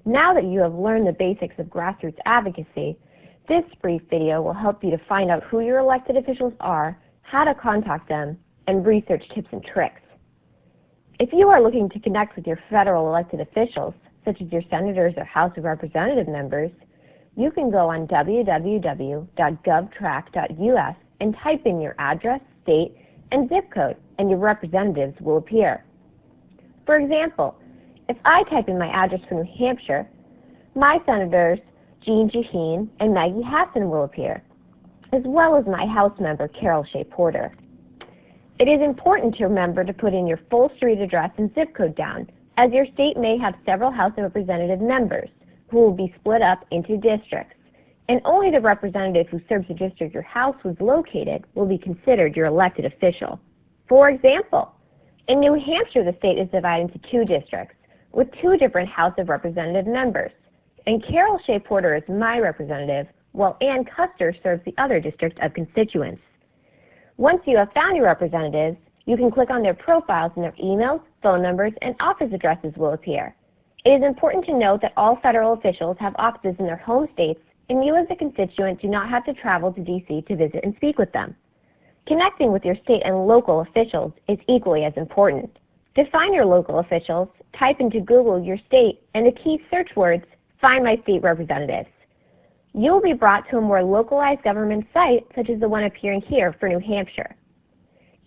Now that you have learned the basics of grassroots advocacy, this brief video will help you to find out who your elected officials are, how to contact them, and research tips and tricks. If you are looking to connect with your federal elected officials, such as your senators or House of Representative members, you can go on www.govtrack.us and type in your address, state, and zip code, and your representatives will appear. For example, if I type in my address for New Hampshire, my senators Jeanne Shaheen and Maggie Hassan will appear, as well as my House member Carol Shea Porter. It is important to remember to put in your full street address and zip code down, as your state may have several House of Representative members who will be split up into districts, and only the representative who serves the district your house was located will be considered your elected official. For example, in New Hampshire, the state is divided into 2 districts with 2 different House of Representative members, and Carol Shea Porter is my representative, while Ann Custer serves the other district of constituents. Once you have found your representatives, you can click on their profiles and their emails, phone numbers, and office addresses will appear. It is important to note that all federal officials have offices in their home states, and you as a constituent do not have to travel to D.C. to visit and speak with them. Connecting with your state and local officials is equally as important. To find your local officials, type into Google your state and the key search words, "Find my state representatives." You will be brought to a more localized government site, such as the one appearing here for New Hampshire.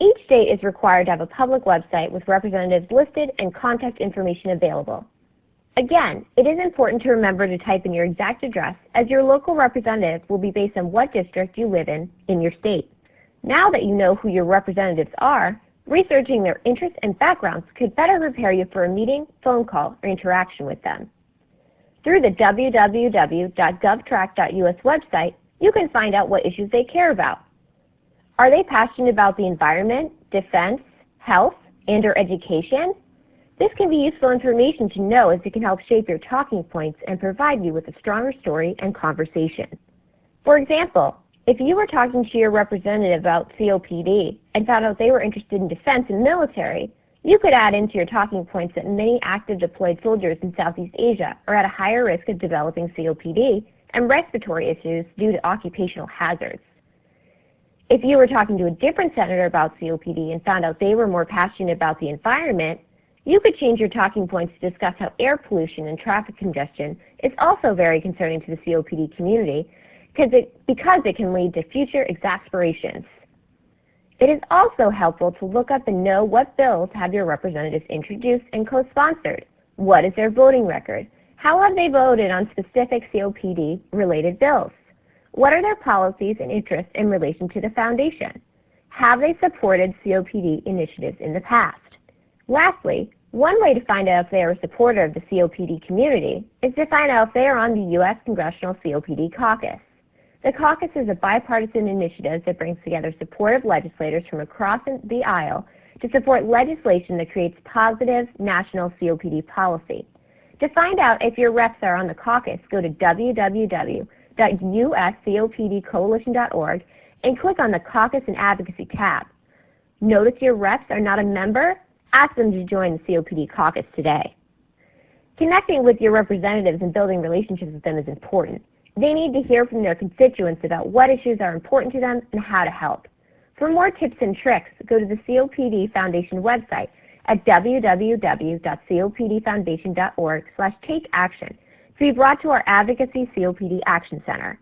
Each state is required to have a public website with representatives listed and contact information available. Again, it is important to remember to type in your exact address, as your local representative will be based on what district you live in your state. Now that you know who your representatives are, researching their interests and backgrounds could better prepare you for a meeting, phone call, or interaction with them. Through the www.govtrack.us website, you can find out what issues they care about. Are they passionate about the environment, defense, health, and/or education? This can be useful information to know, as it can help shape your talking points and provide you with a stronger story and conversation. For example, if you were talking to your representative about COPD and found out they were interested in defense and military, you could add into your talking points that many active deployed soldiers in Southeast Asia are at a higher risk of developing COPD and respiratory issues due to occupational hazards. If you were talking to a different senator about COPD and found out they were more passionate about the environment, you could change your talking points to discuss how air pollution and traffic congestion is also very concerning to the COPD community because it can lead to future exasperations. It is also helpful to look up and know what bills have your representatives introduced and co-sponsored. What is their voting record? How have they voted on specific COPD-related bills? What are their policies and interests in relation to the foundation? Have they supported COPD initiatives in the past? Lastly, one way to find out if they are a supporter of the COPD community is to find out if they are on the U.S. Congressional COPD Caucus. The caucus is a bipartisan initiative that brings together supportive legislators from across the aisle to support legislation that creates positive national COPD policy. To find out if your reps are on the caucus, go to www.uscopdcoalition.org and click on the Caucus and Advocacy tab. Notice your reps are not a member? Ask them to join the COPD caucus today. Connecting with your representatives and building relationships with them is important. They need to hear from their constituents about what issues are important to them and how to help. For more tips and tricks, go to the COPD Foundation website at www.copdfoundation.org/takeaction to be brought to our Advocacy COPD Action Center.